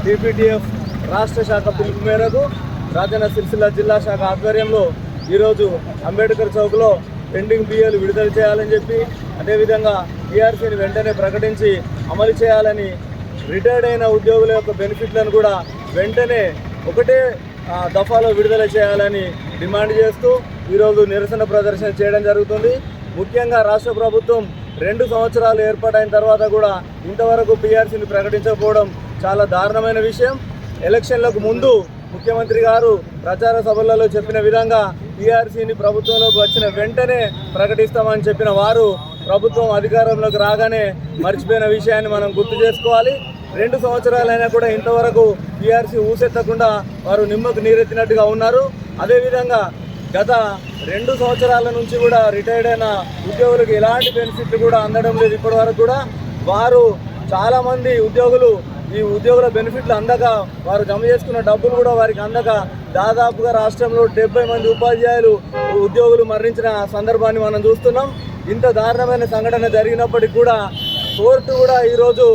TPTF రాష్ట్ర శాఖ పిలుపు మేరకు రాజన్న సిరిసిల్ల జిల్లా శాఖ ఆధ్వర్యంలో ఈరోజు అంబేద్కర్ చౌక్లో పెండింగ్ బిఏలు విడుదల చేయాలని చెప్పి, అదేవిధంగా టీఆర్సీని వెంటనే ప్రకటించి అమలు చేయాలని, రిటైర్డ్ అయిన ఉద్యోగుల యొక్క బెనిఫిట్లను కూడా వెంటనే ఒకటే దఫాలో విడుదల చేయాలని డిమాండ్ చేస్తూ ఈరోజు నిరసన ప్రదర్శన చేయడం జరుగుతుంది. ముఖ్యంగా రాష్ట్ర ప్రభుత్వం 2 సంవత్సరాలు ఏర్పాటైన తర్వాత కూడా ఇంతవరకు పీఆర్సీని ప్రకటించకపోవడం చాలా దారుణమైన విషయం. ఎలక్షన్లకు ముందు ముఖ్యమంత్రి గారు ప్రచార సభలలో చెప్పిన విధంగా పీఆర్సీని ప్రభుత్వంలోకి వచ్చిన వెంటనే ప్రకటిస్తామని చెప్పిన వారు ప్రభుత్వం అధికారంలోకి రాగానే మర్చిపోయిన విషయాన్ని మనం గుర్తు చేసుకోవాలి. 2 సంవత్సరాలైనా కూడా ఇంతవరకు పీఆర్సీ ఊసెత్తకుండా వారు నిమ్మకు నీరెత్తినట్టుగా ఉన్నారు. అదేవిధంగా గత 2 సంవత్సరాల నుంచి కూడా రిటైర్డ్ అయిన ఉద్యోగులకు ఎలాంటి బెనిఫిట్లు కూడా అందడం లేదు. ఇప్పటి వరకు కూడా వారు చాలామంది ఉద్యోగులు ఈ ఉద్యోగుల బెనిఫిట్లు అందక, వారు జమ చేసుకున్న డబ్బులు కూడా వారికి అందక దాదాపుగా రాష్ట్రంలో 70 మంది ఉద్యోగులు మరణించిన సందర్భాన్ని మనం చూస్తున్నాం. ఇంత దారుణమైన సంఘటన జరిగినప్పటికీ కూడా కోర్టు కూడా ఈరోజు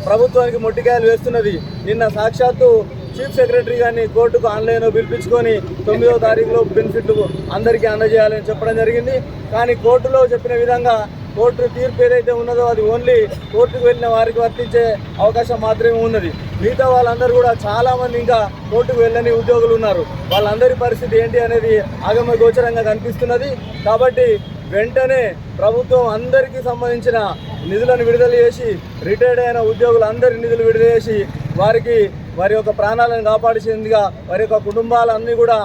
ప్రభుత్వానికి మొట్టికాయలు వేస్తున్నది. నిన్న సాక్షాత్తు చీఫ్ సెక్రటరీ గారిని కోర్టుకు ఆన్లైన్లో పిలిపించుకొని 9వ తారీఖులో బెనిఫిట్లు అందరికీ అందజేయాలని చెప్పడం జరిగింది. కానీ కోర్టులో చెప్పిన విధంగా కోర్టు తీర్పు ఏదైతే ఉన్నదో అది ఓన్లీ కోర్టుకు వెళ్ళిన వారికి వర్తించే అవకాశం మాత్రమే ఉన్నది. మిగతా వాళ్ళందరూ కూడా చాలామంది ఇంకా కోర్టుకు వెళ్ళని ఉద్యోగులు ఉన్నారు. వాళ్ళందరి పరిస్థితి ఏంటి అనేది ఆగమ గోచరంగా కనిపిస్తున్నది. కాబట్టి వెంటనే ప్రభుత్వం అందరికీ సంబంధించిన నిధులను విడుదల చేసి, రిటైర్డ్ అయిన ఉద్యోగులందరి నిధులు విడుదల చేసి వారి యొక్క ప్రాణాలను కాపాడిచేందుగా వారి యొక్క కుటుంబాలన్నీ కూడా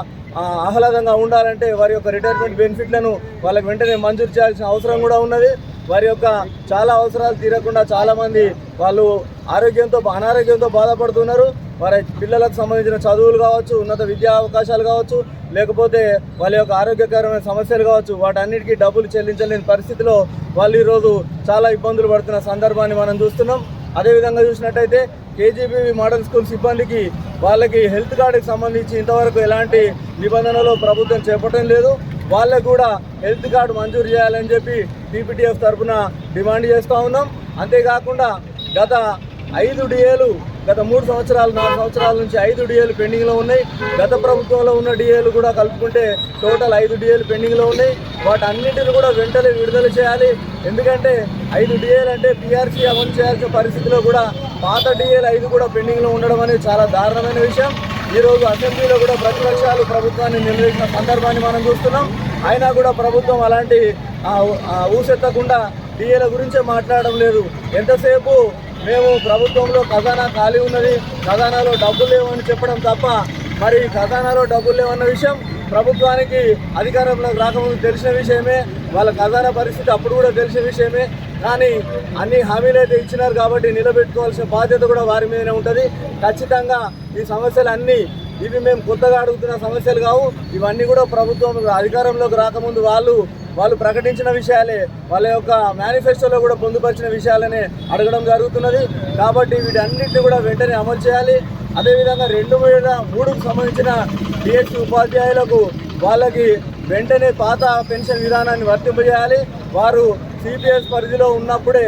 ఆహ్లాదంగా ఉండాలంటే వారి యొక్క రిటైర్మెంట్ బెనిఫిట్లను వాళ్ళకి వెంటనే మంజూరు చేయాల్సిన అవసరం కూడా ఉన్నది. వారి యొక్క చాలా అవసరాలు తీరకుండా చాలామంది వాళ్ళు అనారోగ్యంతో బాధపడుతున్నారు. వారి పిల్లలకు సంబంధించిన చదువులు కావచ్చు, ఉన్నత విద్యా అవకాశాలు కావచ్చు, లేకపోతే వాళ్ళ యొక్క ఆరోగ్యకరమైన సమస్యలు కావచ్చు, వాటన్నిటికీ డబ్బులు చెల్లించలేని పరిస్థితిలో వాళ్ళు ఈరోజు చాలా ఇబ్బందులు పడుతున్న సందర్భాన్ని మనం చూస్తున్నాం. అదేవిధంగా చూసినట్టయితే కేజీబీవీ మోడల్ స్కూల్ సిబ్బందికి వాళ్ళకి హెల్త్ కార్డుకి సంబంధించి ఇంతవరకు ఎలాంటి నిబంధనలు ప్రభుత్వం చేపట్టడం లేదు. వాళ్ళకు కూడా హెల్త్ కార్డు మంజూరు చేయాలని చెప్పి టీపీటీఎఫ్ తరఫున డిమాండ్ చేస్తూ ఉన్నాం. అంతేకాకుండా గత 5 డిఏలు గత 3 సంవత్సరాలు 4 సంవత్సరాల నుంచి 5 డిఏలు పెండింగ్లో ఉన్నాయి. గత ప్రభుత్వంలో ఉన్న డిఏలు కూడా కలుపుకుంటే టోటల్ 5 డిఏలు పెండింగ్లో ఉన్నాయి. వాటన్నిటిని కూడా వెంటనే విడుదల చేయాలి. ఎందుకంటే 5 డిఏలు అంటే పీఆర్సీ అమలు చేయాల్సిన పరిస్థితిలో కూడా పాత డిఏలు 5 కూడా పెండింగ్లో ఉండడం అనేది చాలా దారుణమైన విషయం. ఈరోజు అసెంబ్లీలో కూడా ప్రతిపక్షాలు ప్రభుత్వాన్ని నిలదీసిన సందర్భాన్ని మనం చూస్తున్నాం. అయినా కూడా ప్రభుత్వం అలాంటి ఊసెత్తకుండా డిఏల గురించే మాట్లాడడం లేదు. ఎంతసేపు మేము ప్రభుత్వంలో ఖజానా ఖాళీ ఉన్నది, ఖజానాలో డబ్బులు లేవని చెప్పడం తప్ప మరి ఖజానాలో డబ్బులు లేవన్న విషయం ప్రభుత్వానికి అధికారంలోకి రాకముందు తెలిసిన విషయమే. వాళ్ళ ఖజానా పరిస్థితి అప్పుడు కూడా తెలిసిన విషయమే. కానీ అన్ని హామీలు అయితే ఇచ్చినారు కాబట్టి నిలబెట్టుకోవాల్సిన బాధ్యత కూడా వారి మీదనే ఉంటుంది. ఖచ్చితంగా ఈ సమస్యలు అన్నీ ఇవి మేము కొత్తగా అడుగుతున్న సమస్యలు కావు. ఇవన్నీ కూడా ప్రభుత్వం అధికారంలోకి రాకముందు వాళ్ళు ప్రకటించిన విషయాలే, వాళ్ళ యొక్క మేనిఫెస్టోలో కూడా పొందుపరిచిన విషయాలనే అడగడం జరుగుతున్నది. కాబట్టి వీటన్నిటిని కూడా వెంటనే అమలు చేయాలి. అదేవిధంగా 2003కు సంబంధించిన డిఎస్సి ఉపాధ్యాయులకు వాళ్ళకి వెంటనే పాత పెన్షన్ విధానాన్ని వర్తింపజేయాలి. వారు సిపిఎస్ పరిధిలో ఉన్నప్పుడే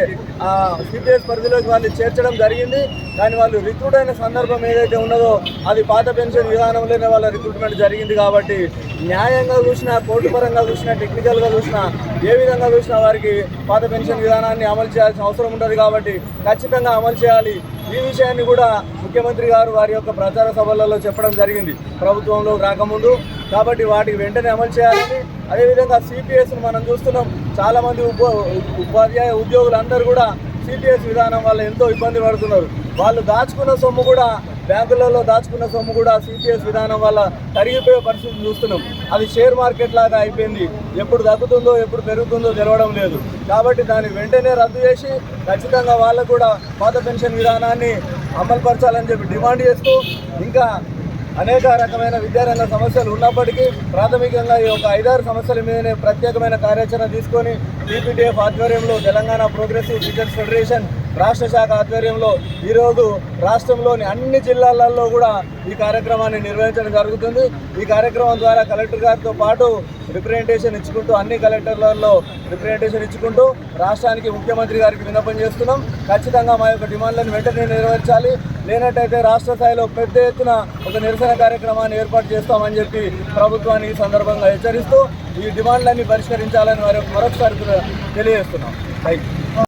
సిపిఎస్ పరిధిలోకి వాళ్ళు చేర్చడం జరిగింది. కానీ వాళ్ళు రిక్రూట్ అయిన సందర్భం ఏదైతే ఉన్నదో అది పాత పెన్షన్ విధానంలోనే వాళ్ళ రిక్రూట్మెంట్ జరిగింది. కాబట్టి న్యాయంగా చూసినా, కోర్టు పరంగా చూసినా, టెక్నికల్గా చూసినా, ఏ విధంగా చూసినా వారికి పాత పెన్షన్ విధానాన్ని అమలు చేయాల్సిన అవసరం ఉంటుంది. కాబట్టి ఖచ్చితంగా అమలు చేయాలి. ఈ విషయాన్ని కూడా ముఖ్యమంత్రి గారు వారి యొక్క ప్రచార సభలలో చెప్పడం జరిగింది ప్రభుత్వంలో రాకముందు. కాబట్టి వాటికి వెంటనే అమలు చేయాలని, అదేవిధంగా సిపిఎస్ను మనం చూస్తున్నాం. చాలామంది ఉపాధ్యాయ ఉద్యోగులందరూ కూడా సిపిఎస్ విధానం వల్ల ఎంతో ఇబ్బంది పడుతున్నారు. వాళ్ళు దాచుకున్న సొమ్ము కూడా, బ్యాంకులలో దాచుకున్న సొమ్ము కూడా సిపిఎస్ విధానం వల్ల తరిగిపోయే పరిస్థితిని చూస్తున్నాం. అది షేర్ మార్కెట్ లాగా అయిపోయింది. ఎప్పుడు తగ్గుతుందో ఎప్పుడు పెరుగుతుందో తెలవడం లేదు. కాబట్టి దాన్ని వెంటనే రద్దు చేసి ఖచ్చితంగా వాళ్ళకు కూడా పాత పెన్షన్ విధానాన్ని అమలుపరచాలని చెప్పి డిమాండ్ చేస్తూ, ఇంకా అనేక రకమైన విద్యారంగ సమస్యలు ఉన్నప్పటికీ ప్రాథమికంగా ఈ యొక్క 5-6 సమస్యల మీదనే ప్రత్యేకమైన కార్యాచరణ తీసుకొని టీపీటీఎఫ్ ఆధ్వర్యంలో తెలంగాణ ప్రోగ్రెసివ్ టీచర్స్ ఫెడరేషన్ రాష్ట్ర శాఖ ఆధ్వర్యంలో ఈరోజు రాష్ట్రంలోని అన్ని జిల్లాలలో కూడా ఈ కార్యక్రమాన్ని నిర్వహించడం జరుగుతుంది. ఈ కార్యక్రమం ద్వారా కలెక్టర్ గారితో పాటు రిప్రజెంటేషన్ ఇచ్చుకుంటూ, అన్ని కలెక్టర్లలో రిప్రజెంటేషన్ ఇచ్చుకుంటూ రాష్ట్రానికి ముఖ్యమంత్రి గారికి విన్నపం చేస్తున్నాం. ఖచ్చితంగా మా యొక్క డిమాండ్లను వెంటనే నెరవేర్చాలి. లేనట్టయితే రాష్ట్ర స్థాయిలో పెద్ద ఎత్తున ఒక నిరసన కార్యక్రమాన్ని ఏర్పాటు చేస్తామని చెప్పి ప్రభుత్వాన్ని ఈ సందర్భంగా హెచ్చరిస్తూ ఈ డిమాండ్లన్నీ పరిష్కరించాలని మరొకసారి తెలియజేస్తున్నాం. Thank you.